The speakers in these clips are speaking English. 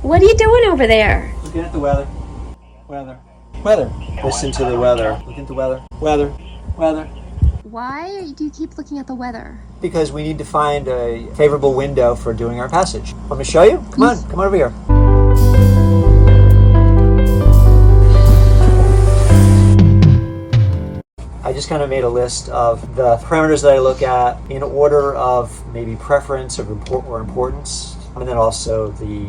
What are you doing over there? Looking at the weather. Weather. Listen to the weather. Look at the weather. Weather. Why do you keep looking at the weather? Because we need to find a favorable window for doing our passage. Want me to show you? Come on over here. I just kind of made a list of the parameters that I look at in order of maybe preference or importance, and then also the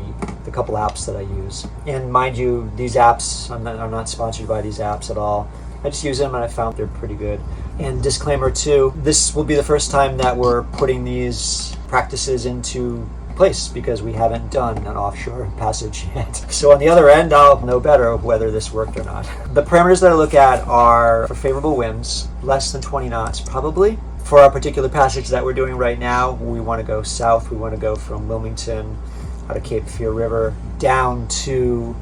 couple apps that I use. And mind you, these apps, I'm not sponsored by these apps at all. I just use them and I found they're pretty good. And disclaimer too, this will be the first time that we're putting these practices into place because we haven't done an offshore passage yet. So on the other end, I'll know better whether this worked or not. The parameters that I look at are for favorable winds, less than 20 knots probably. For our particular passage that we're doing right now, we want to go south. We want to go from Wilmington out of Cape Fear River down to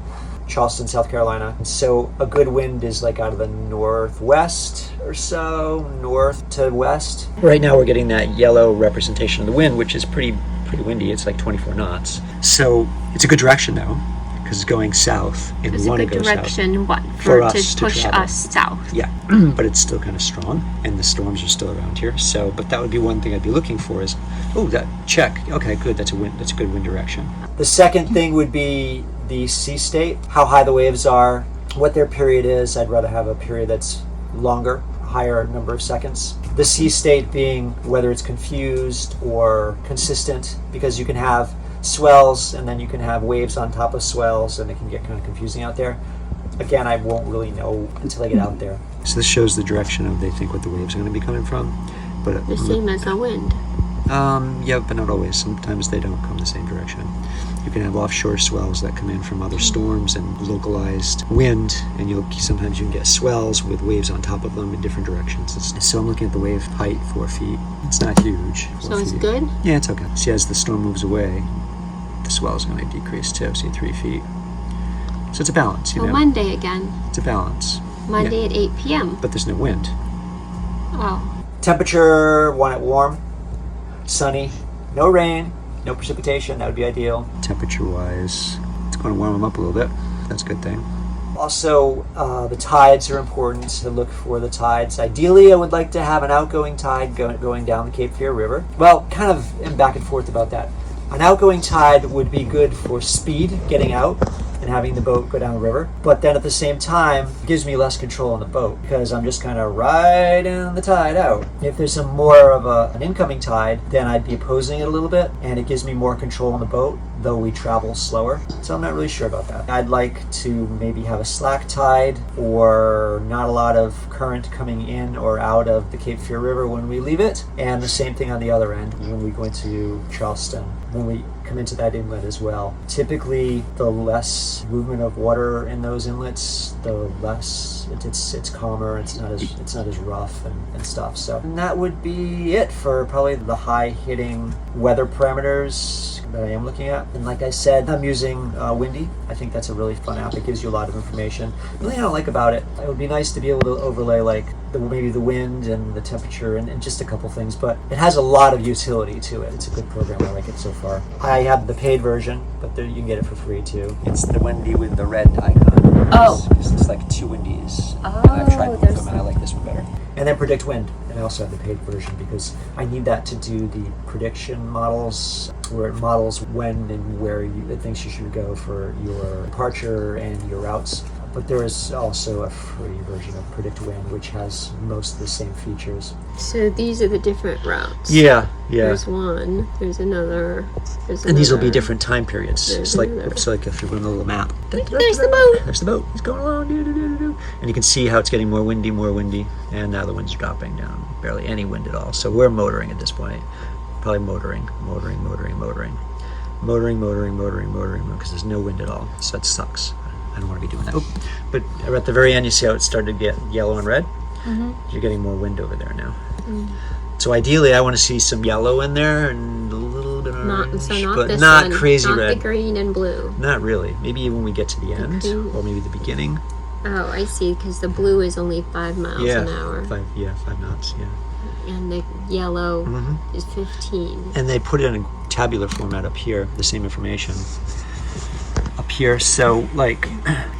Charleston, South Carolina. So a good wind is like out of the northwest or so, north to west. Right now we're getting that yellow representation of the wind, which is pretty windy. It's like 24 knots. So it's a good direction though, because it's going south and we want to go south. It's a good direction, what? For us to push us south. Yeah, but it's still kind of strong and the storms are still around here. So, but that would be one thing I'd be looking for is, that check. Okay, good, that's a good wind direction. The second thing would be the sea state, how high the waves are, what their period is. I'd rather have a period that's longer, higher number of seconds. The sea state being whether it's confused or consistent, because you can have swells and then you can have waves on top of swells and it can get kind of confusing out there. Again, I won't really know until I get out there. So this shows the direction of they think what the waves are going to be coming from. But the same as the wind. Yeah, but not always. Sometimes they don't come the same direction. You can have offshore swells that come in from other storms and localized wind, and sometimes you can get swells with waves on top of them in different directions. So I'm looking at the wave height, 4 feet. It's not huge. So it's good? Yeah, it's okay. See, as the storm moves away, the swell is going to decrease too. See, 3 feet. So it's a balance. So Monday again. It's a balance. Monday at 8 p.m. But there's no wind. Oh. Temperature, want it warm, sunny, no rain, no precipitation. That would be ideal. Temperature-wise, it's going to warm them up a little bit. That's a good thing. Also, the tides are important to look for the tides. Ideally, I would like to have an outgoing tide going down the Cape Fear River. Well, kind of am back and forth about that. An outgoing tide would be good for speed, getting out, and having the boat go down the river. But then at the same time, it gives me less control on the boat because I'm just kind of riding the tide out. If there's more of an incoming tide, then I'd be opposing it a little bit, and it gives me more control on the boat, though we travel slower. So I'm not really sure about that. I'd like to maybe have a slack tide or not a lot of current coming in or out of the Cape Fear River when we leave it. And the same thing on the other end when we go into Charleston, when we come into that inlet as well. Typically, the less movement of water in those inlets, the less it's calmer. It's not as rough and stuff. So and that would be it for probably the high hitting weather parameters that I am looking at. And like I said, I'm using Windy. I think that's a really fun app. It gives you a lot of information. The only thing I don't like about it, it would be nice to be able to overlay like maybe the wind and the temperature and just a couple things, but it has a lot of utility to it. It's a good program. I like it so far. I have the paid version, but you can get it for free too. It's the Windy with the red icon. Oh. It's like 2 Windies. Oh, and I've tried both of them and I like this one better. And then Predict Wind. And I also have the paid version because I need that to do the prediction models where it models when and where it thinks you should go for your departure and your routes. But there is also a free version of Predict Wind, which has most of the same features. So these are the different routes. Yeah. There's one, there's another, and these will be different time periods. It's like if you're on a little map. There's the boat. There's the boat. He's going along. And you can see how it's getting more windy, and now the wind's dropping down. Barely any wind at all. So we're motoring at this point. Probably motoring, because there's no wind at all. So that sucks. I don't want to be doing that. But at the very end, you see how it started to get yellow and red? Mm-hmm. You're getting more wind over there now. Mm. So ideally, I want to see some yellow in there and a little bit of orange, but not crazy red. Not the green and blue. Not really. Maybe when we get to the end, or maybe the beginning. Oh, I see, because the blue is only 5 miles an hour. 5 knots, yeah. And the yellow is 15. And they put it in a tabular format up here, the same information. here. So like,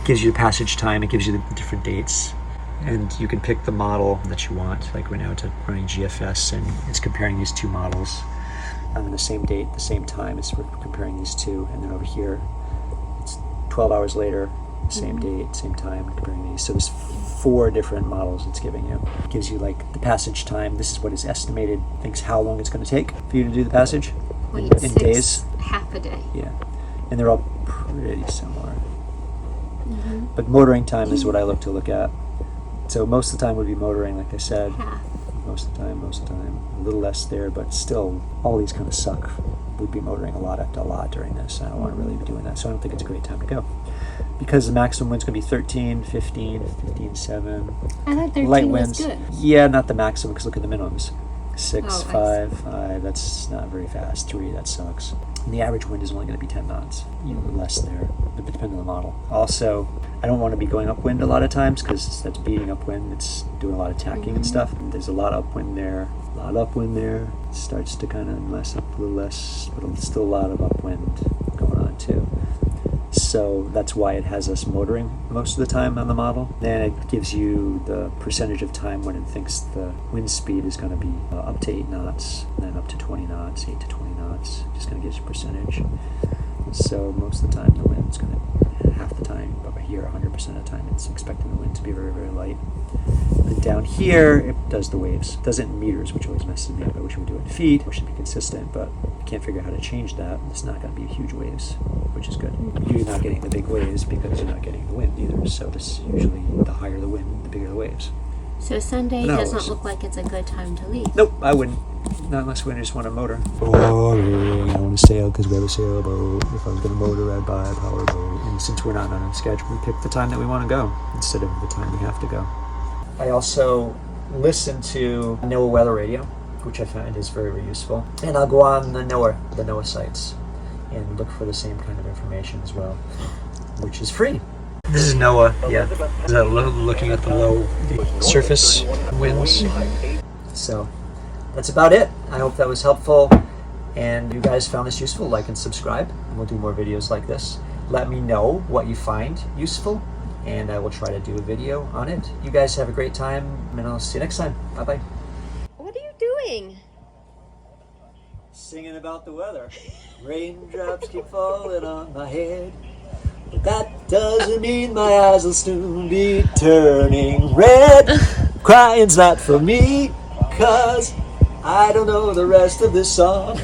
gives you the passage time. It gives you the different dates. And you can pick the model that you want. Like right now it's running GFS, and it's comparing these two models on the same date, the same time. It's comparing these two. And then over here, it's 12 hours later, same date, same time, comparing these. So there's 4 different models it's giving you. It gives you like the passage time. This is what is estimated, thinks how long it's going to take for you to do the passage in days. Half a day. Yeah. And they're all pretty similar. But motoring time is what I look at. So most of the time would be motoring, like I said. Half. Most of the time. A little less there, but still, all these kind of suck. We'd be motoring a lot during this. I don't want to really be doing that, so I don't think it's a great time to go. Because the maximum wind's going to be 13, 15, 15, 7. I thought 13 light was winds. good. Yeah, not the maximum, because look at the minimums. 6, Oh, 5, 5, that's not very fast. 3, that sucks. And the average wind is only going to be 10 knots, even less there, depending on the model. Also, I don't want to be going upwind a lot of times, because that's beating upwind. It's doing a lot of tacking and stuff. And there's a lot of upwind there. It starts to kind of mess up a little less, but still a lot of upwind going on too. So that's why it has us motoring most of the time on the model. Then it gives you the percentage of time when it thinks the wind speed is going to be up to 8 knots, and then up to 20 knots, 8 to 20 knots. Just going to gives you percentage. So most of the time the wind's going to, half the time, over here 100% of the time it's expecting the wind to be very, very light. And down here it does the waves. It does it in meters, which always messes me up. I wish we would do it in feet, which should be consistent, but I can't figure out how to change that. It's not going to be huge waves, which is good. You're not getting the big waves because you're not getting the wind either. So this usually, the higher the wind, the bigger the waves. So Sunday doesn't look like it's a good time to leave. Nope, I wouldn't. Not unless we just want to motor. Boring. I want to sail because we have a sailboat. If I was going to motor, I'd buy a powerboat. And since we're not on a schedule, we pick the time that we want to go instead of the time we have to go. I also listen to NOAA weather radio, which I find is very, very useful. And I'll go on the NOAA sites and look for the same kind of information as well, which is free. This is NOAA, yeah. Looking at the low surface winds. So that's about it. I hope that was helpful and you guys found this useful. Like and subscribe, and we'll do more videos like this. Let me know what you find useful, and I will try to do a video on it. You guys have a great time, and I'll see you next time. Bye-bye. What are you doing? Singing about the weather. Raindrops keep falling on my head, but that doesn't mean my eyes will soon be turning red. Crying's not for me, 'cause I don't know the rest of this song.